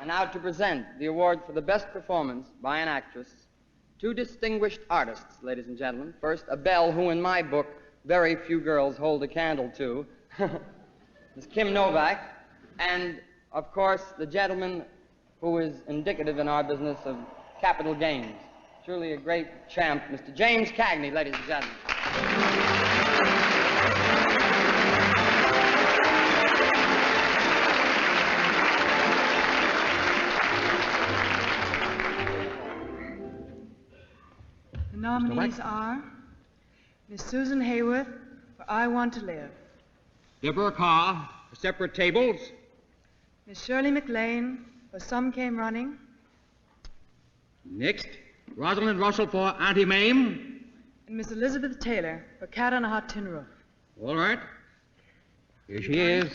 And now to present the award for the best performance by an actress, two distinguished artists, ladies and gentlemen. First, a belle who, in my book, very few girls hold a candle to, Ms. Kim Novak, and, of course, the gentleman who is indicative in our business of capital gains. Truly a great champ, Mr. James Cagney, ladies and gentlemen. The nominees are Miss Susan Hayward for I Want to Live, Deborah Carr for Separate Tables, Miss Shirley MacLaine for Some Came Running, next, Rosalind Russell for Auntie Mame, and Miss Elizabeth Taylor for Cat on a Hot Tin Roof. All right. Here she is,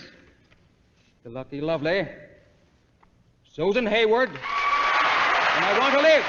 the lucky, lovely Susan Hayward, and I Want to Live.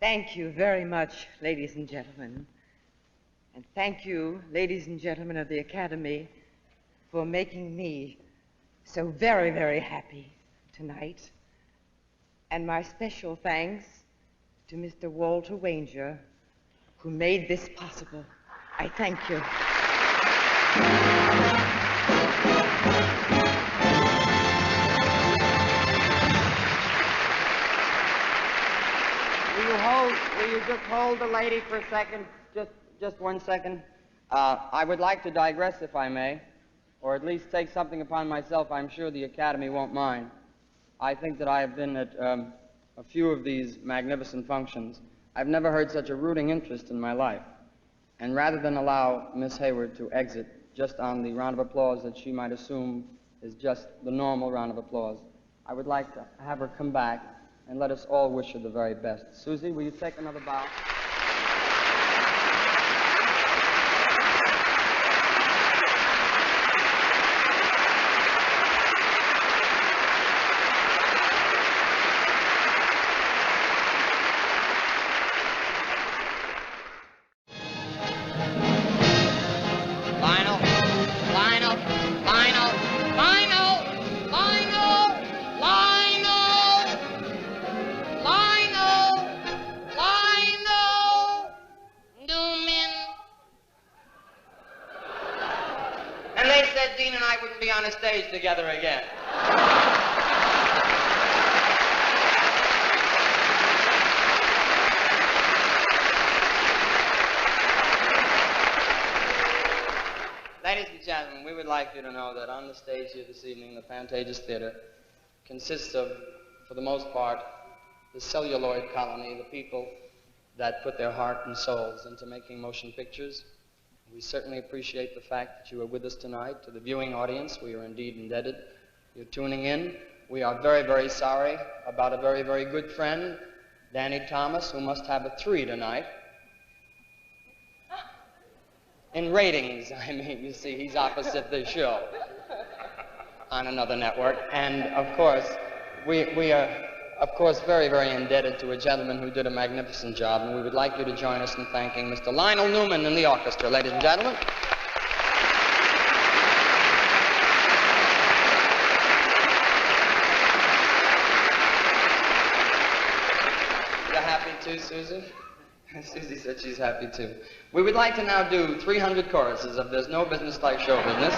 Thank you very much, ladies and gentlemen. And thank you, ladies and gentlemen of the Academy, for making me so very, very happy tonight. And my special thanks to Mr. Walter Wanger, who made this possible. I thank you. Will you just hold the lady for a second? Just 1 second. I would like to digress, if I may, or at least take something upon myself I'm sure the Academy won't mind. I think that I have been at a few of these magnificent functions. I've never heard such a rooting interest in my life. And rather than allow Miss Hayward to exit just on the round of applause that she might assume is just the normal round of applause, I would like to have her come back and let us all wish her the very best. Susie, will you take another bow? Stage together again. Ladies and gentlemen, we would like you to know that on the stage here this evening, the Pantages Theater consists of, for the most part, the celluloid colony, the people that put their heart and souls into making motion pictures. We certainly appreciate the fact that you are with us tonight. To the viewing audience, we are indeed indebted. You're tuning in. We are very, very sorry about a very, very good friend, Danny Thomas, who must have a 3 tonight. In ratings, I mean, you see, he's opposite the show on another network. And, of course, we are, of course, very, very indebted to a gentleman who did a magnificent job, and we would like you to join us in thanking Mr. Lionel Newman and the orchestra, ladies and gentlemen. You're happy too, Susie? Susie said she's happy too. We would like to now do 300 choruses of There's No Business Like Show Business.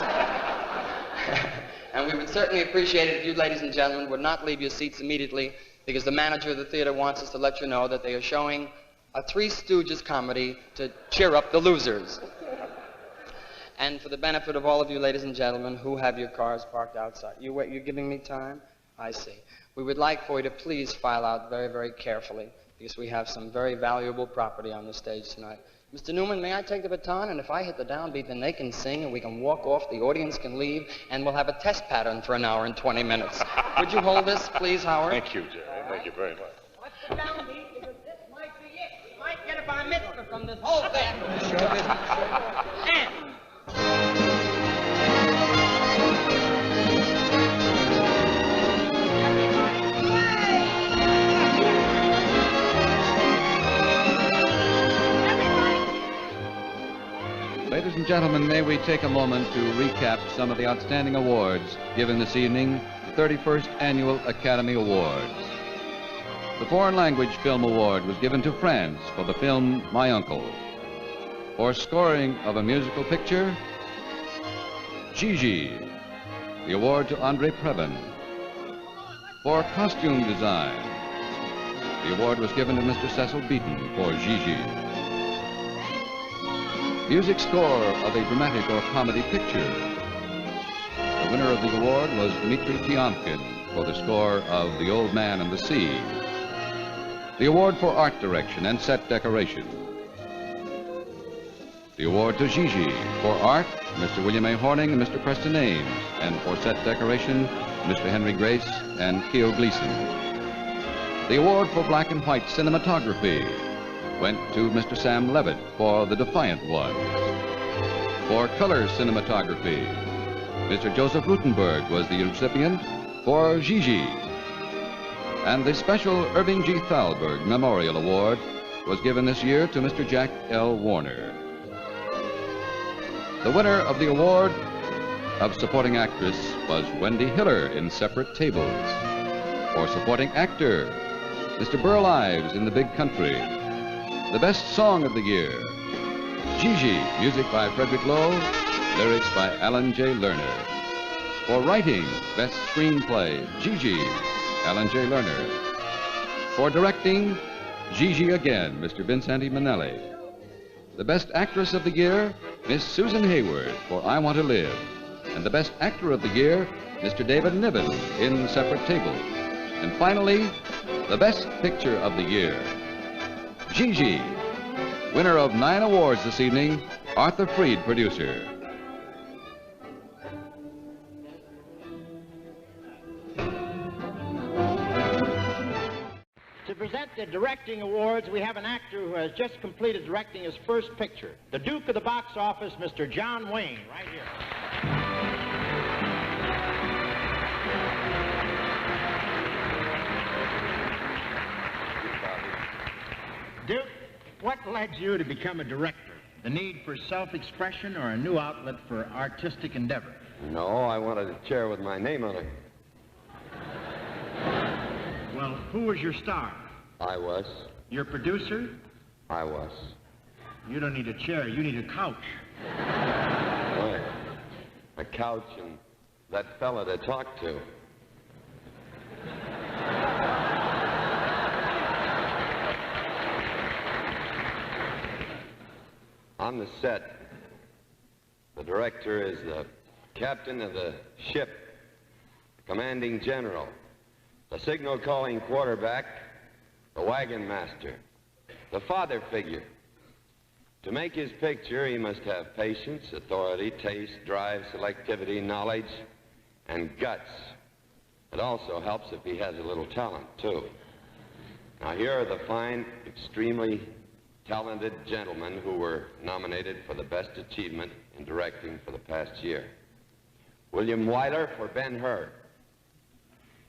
And we would certainly appreciate it if you, ladies and gentlemen, would not leave your seats immediately, because the manager of the theater wants us to let you know that they are showing a Three Stooges comedy to cheer up the losers. And for the benefit of all of you, ladies and gentlemen, who have your cars parked outside. You're giving me time? I see. We would like for you to please file out very, very carefully, because we have some very valuable property on the stage tonight. Mr. Newman, may I take the baton? And if I hit the downbeat, then they can sing, and we can walk off, the audience can leave, and we'll have a test pattern for an hour and 20 minutes. Would you hold this, please, Howard? Thank you, Jerry. Thank you very much. What's the downbeat? Because this might be it. We might get a bar mitzvah from this whole thing. And... Ladies and gentlemen, may we take a moment to recap some of the outstanding awards given this evening, the 31st Annual Academy Awards. The Foreign Language Film Award was given to France for the film My Uncle. For scoring of a musical picture, Gigi. The award to Andre Previn. For costume design, the award was given to Mr. Cecil Beaton for Gigi. Music score of a dramatic or comedy picture. The winner of the award was Dmitri Tiomkin for the score of The Old Man and the Sea. The award for art direction and set decoration. The award to Gigi for art, Mr. William A. Horning and Mr. Preston Ames, and for set decoration, Mr. Henry Grace and Keo Gleason. The award for black and white cinematography went to Mr. Sam Levitt for The Defiant Ones. For color cinematography, Mr. Joseph Rutenberg was the recipient for Gigi. And the special Irving G. Thalberg Memorial Award was given this year to Mr. Jack L. Warner. The winner of the award of supporting actress was Wendy Hiller in Separate Tables. For supporting actor, Mr. Burl Ives in The Big Country. The best song of the year, Gigi, music by Frederick Lowe, lyrics by Alan J. Lerner. For writing, best screenplay, Gigi, Alan J. Lerner. For directing, Gigi again, Mr. Vincente Minnelli. The best actress of the year, Miss Susan Hayward for I Want to Live. And the best actor of the year, Mr. David Niven in Separate Tables. And finally, the best picture of the year, Gigi, winner of 9 awards this evening, Arthur Freed, producer. To present the directing awards, we have an actor who has just completed directing his first picture, the Duke of the box office, Mr. John Wayne, right here. Duke, what led you to become a director? The need for self-expression or a new outlet for artistic endeavor? No, I wanted a chair with my name on it. Well, who was your star? I was. Your producer? I was. You don't need a chair, you need a couch. Right. A couch and that fella to talk to. On the set, the director is the captain of the ship, commanding general, the signal calling quarterback, the wagon master, the father figure. To make his picture, he must have patience, authority, taste, drive, selectivity, knowledge, and guts. It also helps if he has a little talent, too. Now, here are the fine, extremely talented gentlemen who were nominated for the best achievement in directing for the past year. William Wyler for Ben-Hur.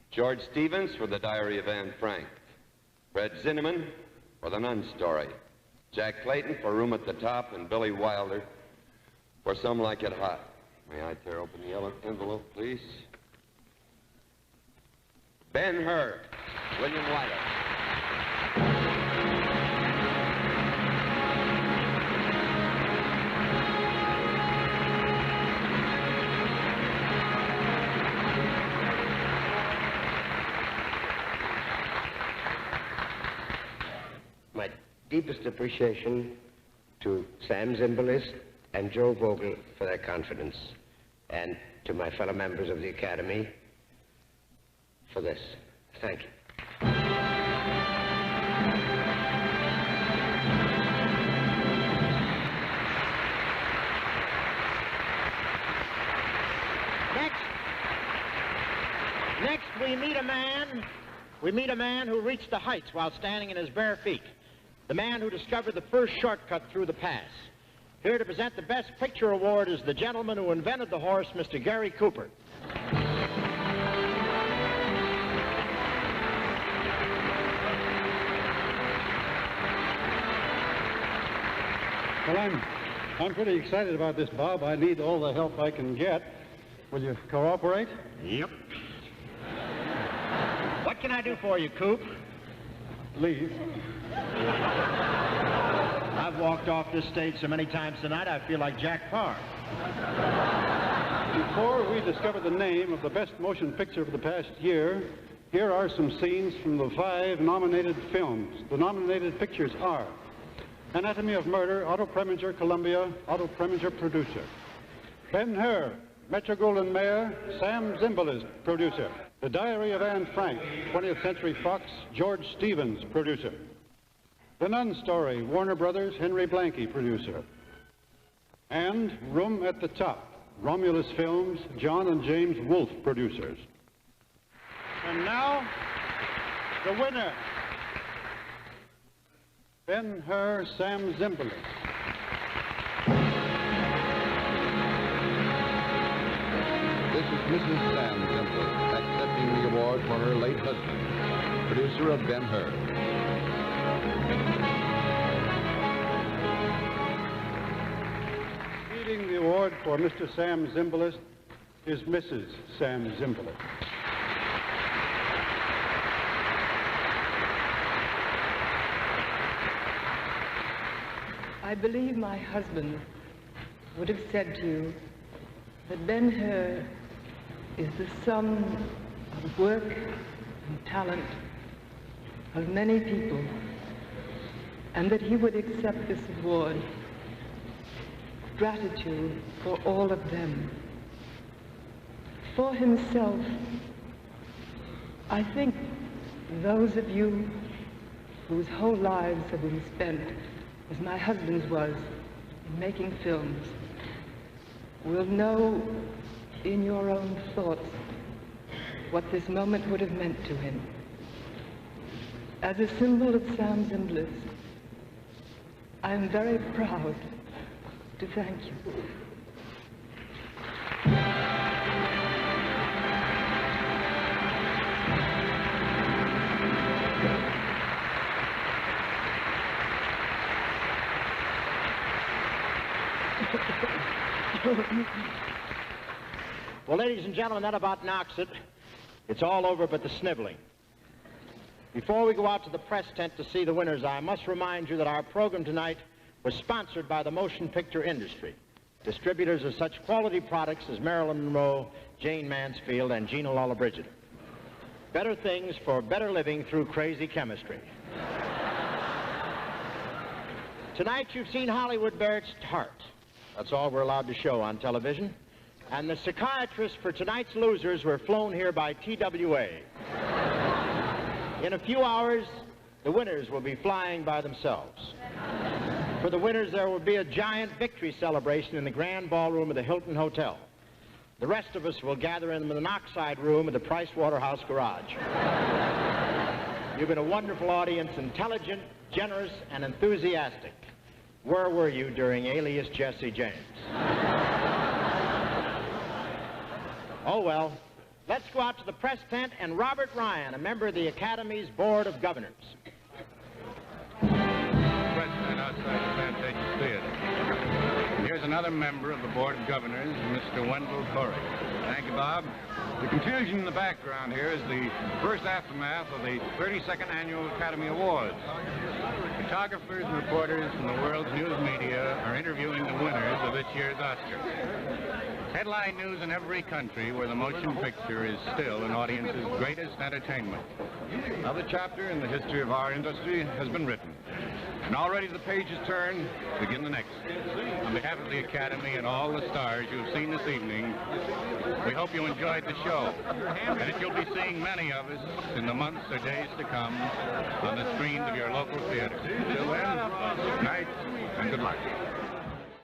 George Stevens for The Diary of Anne Frank. Fred Zinnemann for The Nun Story. Jack Clayton for Room at the Top, and Billy Wilder for Some Like It Hot. May I tear open the yellow envelope, please? Ben-Hur, William Wyler. My deepest appreciation to Sam Zimbalist and Joe Vogel for their confidence, and to my fellow members of the Academy for this. Thank you. Next, we meet a man who reached the heights while standing in his bare feet. The man who discovered the first shortcut through the pass. Here to present the Best Picture Award is the gentleman who invented the horse, Mr. Gary Cooper. Well, I'm pretty excited about this, Bob. I need all the help I can get. Will you cooperate? Yep. What can I do for you, Coop? Leave. I've walked off this stage so many times tonight, I feel like Jack Parr. Before we discover the name of the best motion picture of the past year, here are some scenes from the 5 nominated films. The nominated pictures are Anatomy of Murder, Otto Preminger, Columbia, Otto Preminger, producer. Ben-Hur, Metro-Goldwyn-Mayer, Sam Zimbalist, producer. The Diary of Anne Frank, 20th Century Fox, George Stevens, producer. The Nun Story, Warner Brothers, Henry Blanke, producer. And Room at the Top, Romulus Films, John and James Wolfe, producers. And now, the winner, Ben-Hur, Sam Zimbalist. This is Mrs. Sam Zimbalist accepting the award for her late husband, producer of Ben-Hur. Receiving the award for Mr. Sam Zimbalist is Mrs. Sam Zimbalist. I believe my husband would have said to you that Ben-Hur is the sum of work and talent of many people, and that he would accept this award with gratitude for all of them. For himself, I think those of you whose whole lives have been spent, as my husband's was, in making films, will know in your own thoughts what this moment would have meant to him. As a symbol of Sam Zimbalist, I am very proud to thank you. Well, ladies and gentlemen, that about knocks it. It's all over but the sniveling. Before we go out to the press tent to see the winners, I must remind you that our program tonight was sponsored by the motion picture industry, distributors of such quality products as Marilyn Monroe, Jane Mansfield, and Gina Lollobrigida. Better things for better living through crazy chemistry. Tonight you've seen Hollywood bare its heart. That's all we're allowed to show on television. And the psychiatrists for tonight's losers were flown here by TWA. In a few hours, the winners will be flying by themselves. For the winners, there will be a giant victory celebration in the grand ballroom of the Hilton Hotel. The rest of us will gather in the monoxide room of the Price Waterhouse Garage. You've been a wonderful audience, intelligent, generous, and enthusiastic. Where were you during Alias Jesse James? Oh, well, let's go out to the press tent and Robert Ryan, a member of the Academy's Board of Governors. Press tent outside the Fantasia Theater. Here's another member of the Board of Governors, Mr. Wendell Corey. Thank you, Bob. The confusion in the background here is the first aftermath of the 32nd Annual Academy Awards. Photographers and reporters from the world's news media are interviewing the winners of this year's Oscar. Headline news in every country where the motion picture is still an audience's greatest entertainment. Another chapter in the history of our industry has been written. And already the page is turned. Begin the next. On behalf of the Academy and all the stars you have seen this evening, we hope you enjoyed the show, and that you'll be seeing many of us in the months or days to come on the screens of your local theater. Till then, good night and good luck.